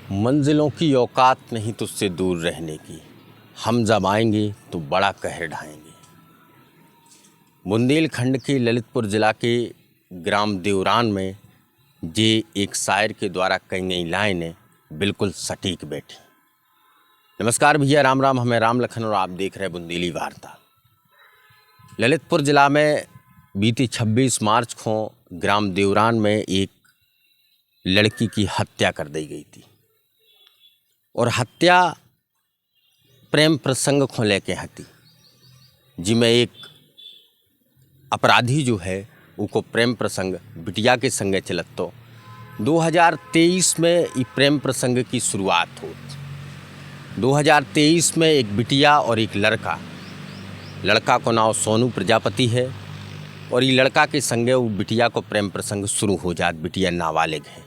मंजिलों की औकात नहीं तुझसे दूर रहने की, हम जब आएंगे तो बड़ा कहर ढाएंगे। बुंदेलखंड के ललितपुर ज़िला के ग्राम देवरान में ये एक शायर के द्वारा कही गई लाइनें बिल्कुल सटीक बैठी। नमस्कार भैया, राम राम। हमें राम लखन और आप देख रहे हैं बुंदेली वार्ता। ललितपुर ज़िला में बीती 26 मार्च को ग्राम देवरान में एक लड़की की हत्या कर दी गई थी और हत्या प्रेम प्रसंग को लेके हती, जिसमें एक अपराधी जो है उको प्रेम प्रसंग बिटिया के संगे चलत। तो 2023 में ये प्रेम प्रसंग की शुरुआत हो। 2023 में एक बिटिया और एक लड़का को नाम सोनू प्रजापति है और ये लड़का के संगे वो बिटिया को प्रेम प्रसंग शुरू हो जात। बिटिया नाबालिग है।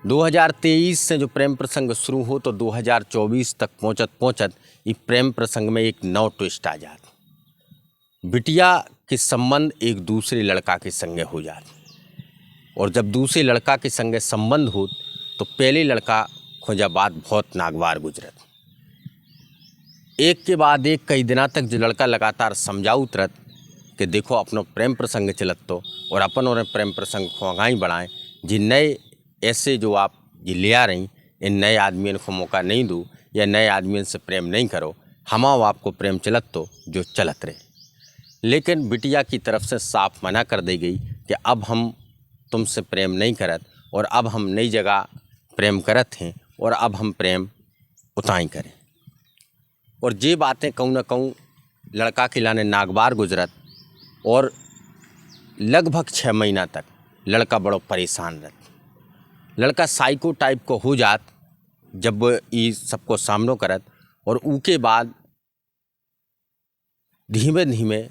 2023 से जो प्रेम प्रसंग शुरू हो तो 2024 तक पहुँचत ये प्रेम प्रसंग में एक नौ ट्विस्ट आ जात। बिटिया के संबंध एक दूसरे लड़का के संगे हो जात और जब दूसरे लड़का के संगे संबंध हो तो पहले लड़का खोजा बात बहुत नागवार गुजरत। एक के बाद एक कई दिना तक जो लड़का लगातार समझाउत रत कि देखो अपनो प्रेम प्रसंग चलत तो और अपन और प्रेम प्रसंग को आगाही बढ़ाएं। जी नए ऐसे जो आप ये ले आ रही, इन नए आदमियों को मौका नहीं दूँ या नए आदमियों से प्रेम नहीं करो, हमाओ आपको प्रेम चलत तो जो चलत रहे। लेकिन बिटिया की तरफ से साफ मना कर दी गई कि अब हम तुमसे प्रेम नहीं करत और अब हम नई जगह प्रेम करत हैं और अब हम प्रेम उताई करें। और ये बातें कहूँ न कहूँ लड़का के लाने नागवार गुजरत और लगभग 6 महीना तक लड़का बड़ो परेशान रहता। लड़का साइको टाइप को हो जात जब ये सबको सामनो करत और उके बाद धीमे धीमे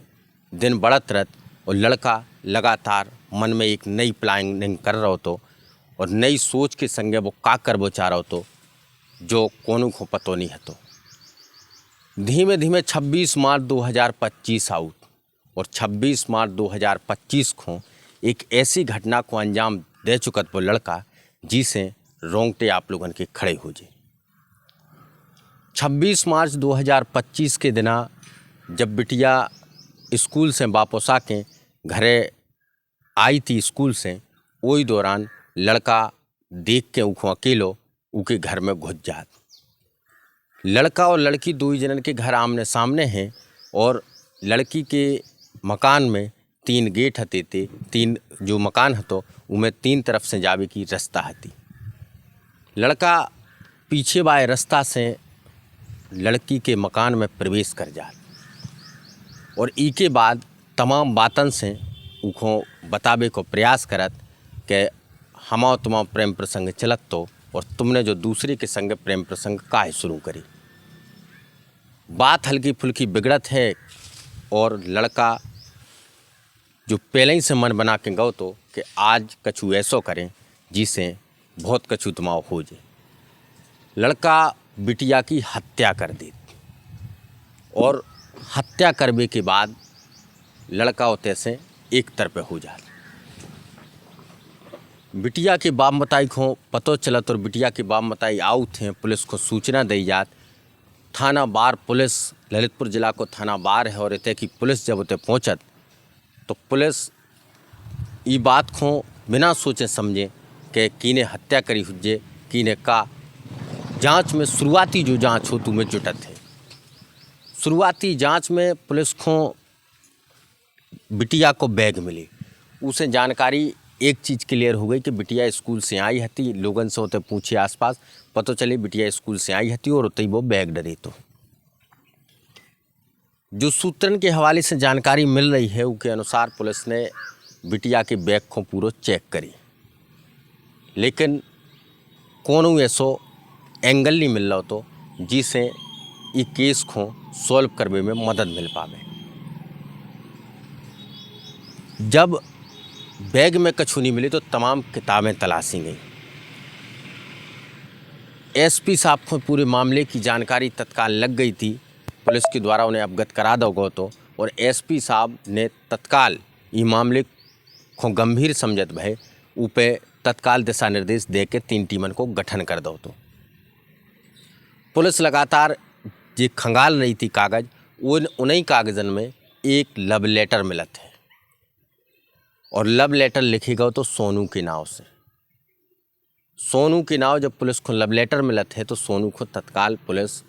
दिन बढ़त रहत और लड़का लगातार मन में एक नई प्लानिंग कर रहा हो तो और नई सोच के संगे वो का कर वो चाह रहा हो तो जो कोनो को पतो नहीं है। तो धीमे धीमे 26 मार्च 2025 आउट और 26 मार्च 2025 को एक ऐसी घटना को अंजाम दे चुकत वो लड़का जिसे रोंगटे आप लोगों के खड़े हो जाए। 26 मार्च 2025 के दिना जब बिटिया स्कूल से वापस आके घरे आई थी स्कूल से, वही दौरान लड़का देख के उनको अकेलो उनके घर में घुस जात। लड़का और लड़की दो ही जनन के घर आमने सामने हैं और लड़की के मकान में 3 गेट हते थे। 3 जो मकान हतो उमें 3 तरफ से जावे की रास्ता हती। लड़का पीछे वाले रास्ता से लड़की के मकान में प्रवेश कर जात और इके बाद तमाम बातन से उनको बतावे को प्रयास करत कि हमाओ तुम प्रेम प्रसंग चलत तो और तुमने जो दूसरे के संग प्रेम प्रसंग काहे शुरू करी। बात हल्की फुल्की बिगड़त है और लड़का जो पहले ही से मन बना के गो तो कि आज कछु ऐसो करें जिसे बहुत कछु तुमाओ हो जाए। लड़का बिटिया की हत्या कर दे और हत्या करने के बाद लड़का होते से एक तरफ हो जाता। बिटिया के बाप मताई को पतो चलत और बिटिया के बाप मताई आउट हैं, पुलिस को सूचना दी जात। थाना बार पुलिस ललितपुर ज़िला को थाना बार है और इतने की पुलिस जब उतने पहुँचत तो पुलिस ये बात को बिना सोचे समझे कि कीने हत्या करी हुजे कीने का जांच में शुरुआती जो जांच हो तुम्हें जुटत है। शुरुआती जांच में पुलिस को बिटिया को बैग मिली। उसे जानकारी एक चीज़ क्लियर हो गई कि बिटिया स्कूल से आई हती। लोगन से होते पूछे आसपास, पता चले बिटिया स्कूल से आई हती और उतई वो बैग डरे। तो जो सूत्रन के हवाले से जानकारी मिल रही है उसके अनुसार पुलिस ने बिटिया के बैग को पूरा चेक करी, लेकिन कोनो ऐसो एंगल नहीं मिल रहा तो जिसे ये केस को सॉल्व करने में मदद मिल पावे। जब बैग में कछु नहीं मिली तो तमाम किताबें तलाशी गई। एसपी साहब को पूरे मामले की जानकारी तत्काल लग गई थी, पुलिस के द्वारा उन्हें अवगत करा दो गो तो और एसपी साहब ने तत्काल ये मामले को गंभीर समझत भय ऊपे तत्काल दिशा निर्देश दे के 3 टीमन को गठन कर दो। तो पुलिस लगातार ये खंगाल रही थी कागज, उन्हीं कागजन में एक लव लेटर मिलत है और लव लेटर लिखी गयो तो सोनू के नाव से। सोनू के नाव जब पुलिस को लव लेटर मिलत है तो सोनू को तत्काल पुलिस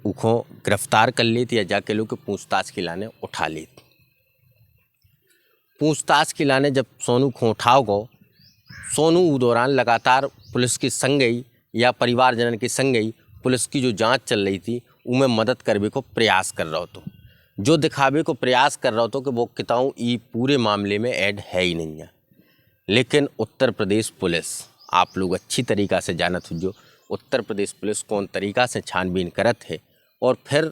उखो गिरफ्तार कर ली थी या जाके लोग पूछताछ के लाने उठा ली थी। पूछताछ के लाने जब सोनू को उठाओ गो, सोनू उस दौरान लगातार पुलिस की संगई या परिवारजन की संगई पुलिस की जो जांच चल रही थी उनमें मदद करने को प्रयास कर रहा हो, तो जो दिखावे को प्रयास कर रहा हो तो कि वो किताऊँ ये पूरे मामले में ऐड है ही नहीं है। लेकिन उत्तर प्रदेश पुलिस, आप लोग अच्छी तरीक़ा से जानत हो जो उत्तर प्रदेश पुलिस कौन तरीक़ा से छानबीन करत है और फिर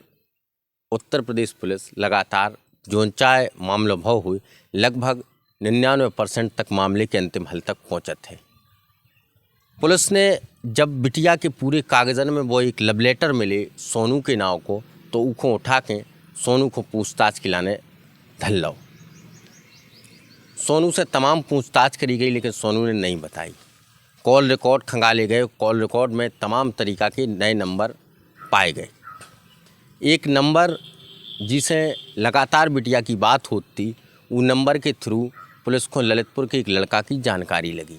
उत्तर प्रदेश पुलिस लगातार जो चाहे मामला भव हुई लगभग 99% तक मामले के अंतिम हल तक पहुँचत है। पुलिस ने जब बिटिया के पूरे कागजन में वो एक लव लेटर मिले सोनू के नाव को, तो उको उठा के सोनू को पूछताछ के लाने धल लो। सोनू से तमाम पूछताछ करी गई लेकिन सोनू ने नहीं बताई। कॉल रिकॉर्ड खंगाले गए, कॉल रिकॉर्ड में तमाम तरीक़ा के नए नंबर पाए गए। एक नंबर जिसे लगातार बिटिया की बात होती, वो नंबर के थ्रू पुलिस को ललितपुर के एक लड़का की जानकारी लगी।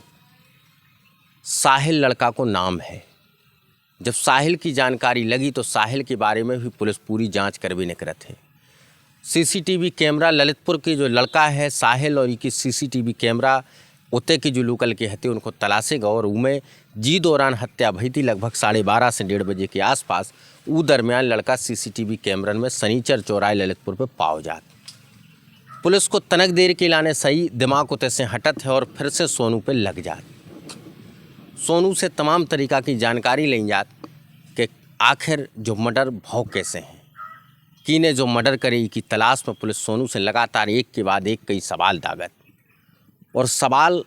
साहिल लड़का को नाम है। जब साहिल की जानकारी लगी तो साहिल के बारे में भी पुलिस पूरी जांच कर भी निकलत है। सीसीटीवी कैमरा ललितपुर के जो लड़का है साहिल और इनकी सीसीटीवी कैमरा उते की जो लोकल के हत्या उनको तलाशे गए और उनमें जी दौरान हत्या भई थी लगभग 12:30 से 1:30 बजे के आसपास। वो दरमियान लड़का सीसीटीवी कैमरन में सनीचर चौराहे ललितपुर पे पाओ जात। पुलिस को तनक देर के लाने सही दिमाग उते से हटत है और फिर से सोनू पे लग जात। सोनू से तमाम तरीक़ा की जानकारी ली जात कि आखिर जो मर्डर भाव कैसे हैं, किने जो मर्डर करे की तलाश में पुलिस सोनू से लगातार एक के बाद एक कई सवाल दागत और सवाल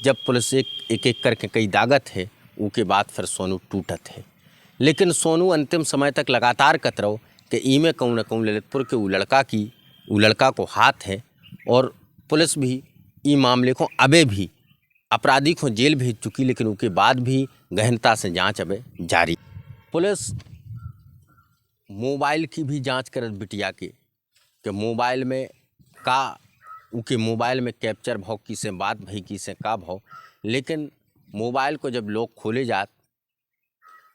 जब पुलिस एक एक करके कई दागत है उसके बाद फिर सोनू टूटत है। लेकिन सोनू अंतिम समय तक लगातार कतरो कि इमें कहूँ न कहूँ ललितपुर के वो लड़का को हाथ है और पुलिस भी ई मामले को अबे भी अपराधी को जेल भेज चुकी, लेकिन उसके बाद भी गहनता से जांच अबे जारी। पुलिस मोबाइल की भी जांच करत बिटिया के कि मोबाइल में का उनके मोबाइल में कैप्चर भाव की से बात भई की से का भाव। लेकिन मोबाइल को जब लोग खोले जात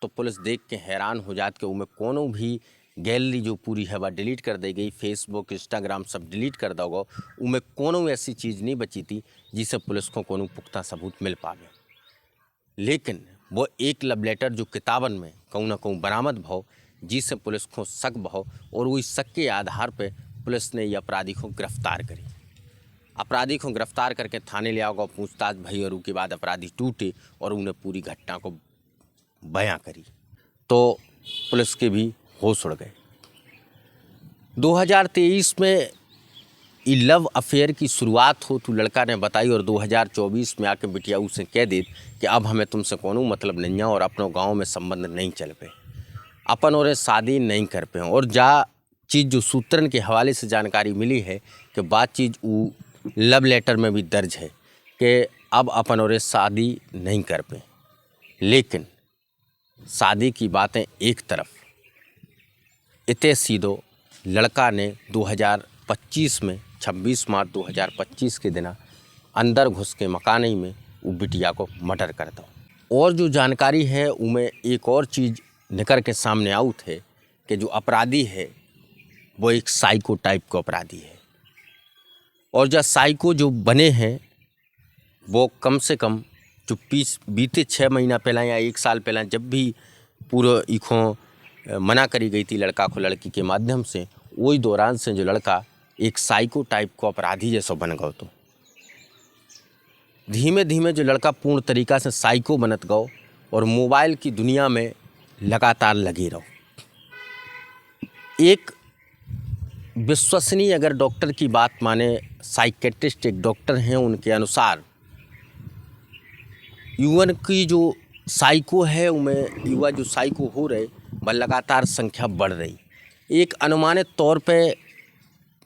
तो पुलिस देख के हैरान हो जात कि उनमें कोनो भी गैलरी जो पूरी है वह डिलीट कर दी गई, फेसबुक इंस्टाग्राम सब डिलीट कर दो गो। उनमें कोनो ऐसी चीज़ नहीं बची थी जिससे पुलिस को कोनो पुख्ता सबूत मिल पावे। लेकिन वो एक लव लेटर जो किताबन में कहूँ ना कहूँ बरामद भाव जिससे पुलिस को शक भाव और वो इस शक के आधार पर पुलिस ने ये अपराधी को गिरफ्तार करी। अपराधी को गिरफ्तार करके थाने ले आओगे, पूछताछ भई और उसके बाद अपराधी टूटे और उन्हें पूरी घटना को बयां करी तो पुलिस के भी होश उड़ गए। 2023 में ये लव अफेयर की शुरुआत हो तो लड़का ने बताई और 2024 में आके बिटिया उसे कह दी कि अब हमें तुमसे कोनो मतलब नहीं है और अपनों गांव में संबंध नहीं चल पे, अपन और शादी नहीं कर पे। और जा चीज़ जो सूत्रन के हवाले से जानकारी मिली है कि बात चीज़ वो लव लेटर में भी दर्ज है कि अब अपन और शादी नहीं कर पे। लेकिन शादी की बातें एक तरफ, इतने सीधो लड़का ने 2025 में 26 मार्च 2025 के दिन अंदर घुस के मकानी में वो बिटिया को मर्डर करता। और जो जानकारी है उनमें एक और चीज़ निकल के सामने आउट है कि जो अपराधी है वो एक साइको टाइप का अपराधी है और जो साइको जो बने हैं वो कम से कम जो बीते 6 महीना पहला या 1 साल पहला जब भी पूरा इखों मना करी गई थी लड़का को लड़की के माध्यम से, वही दौरान से जो लड़का एक साइको टाइप को अपराधी जैसा बन गया। तो धीमे धीमे जो लड़का पूर्ण तरीक़ा से साइको बनत गयो और मोबाइल की दुनिया में लगातार लगे रहो। एक विश्वसनीय अगर डॉक्टर की बात माने, साइकेट्रिस्ट एक डॉक्टर हैं, उनके अनुसार युवन की जो साइको है उनमें युवा जो साइको हो रहे वह लगातार संख्या बढ़ रही। एक अनुमानित तौर पे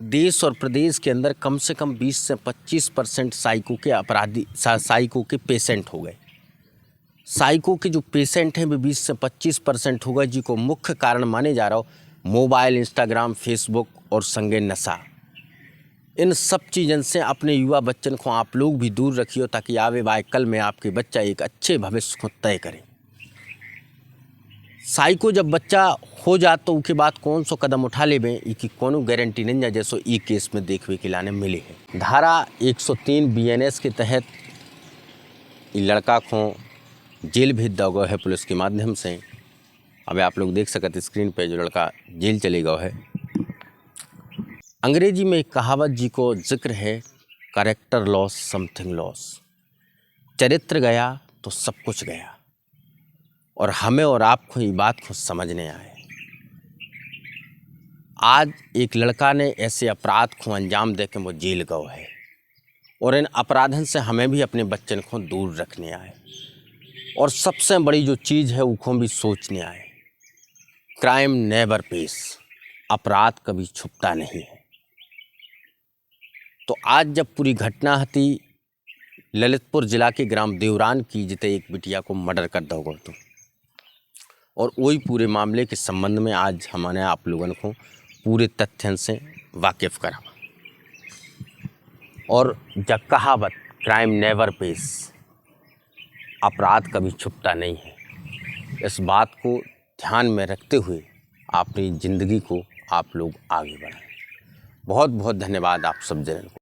देश और प्रदेश के अंदर कम से कम 20 से 25% साइको के पेशेंट हो गए। साइको के जो पेशेंट हैं वे 20 से 25% हो गए, जिनको मुख्य कारण माने जा रहा हो मोबाइल, इंस्टाग्राम, फेसबुक और संगे नशा। इन सब चीज़ों से अपने युवा बच्चन को आप लोग भी दूर रखिए, ताकि आवे वाले कल में आपके बच्चा एक अच्छे भविष्य को तय करें। साइको जब बच्चा हो जात तो उसके बाद कौन सो कदम उठा लेबे इसकी कोनो गारंटी नहीं है, जैसो ई केस में देखने के लाने मिले है। धारा 103 BNS के तहत ये लड़का को जेल भेज दिया गया है पुलिस के माध्यम से। अब आप लोग देख सकते स्क्रीन पे जो लड़का जेल चले गया है। अंग्रेजी में एक कहावत जी को जिक्र है, कैरेक्टर लॉस समथिंग लॉस। चरित्र गया तो सब कुछ गया, और हमें और आपको ये बात को समझने आए। आज एक लड़का ने ऐसे अपराध को अंजाम दे के वो जेल गया है, और इन अपराधन से हमें भी अपने बच्चन को दूर रखने आए। और सबसे बड़ी जो चीज़ है उसको भी सोचने आए, क्राइम नेवर पेस, अपराध कभी छुपता नहीं है। तो आज जब पूरी घटना हती ललितपुर जिला के ग्राम देवरान की, जिते एक बिटिया को मर्डर कर दो गो, तो और वही पूरे मामले के संबंध में आज हमने आप लोगों को पूरे तथ्यों से वाकिफ करा। और जब कहावत क्राइम नेवर पेस, अपराध कभी छुपता नहीं है, इस बात को ध्यान में रखते हुए अपनी ज़िंदगी को आप लोग आगे बढ़ाएं। बहुत बहुत धन्यवाद आप सब जन को।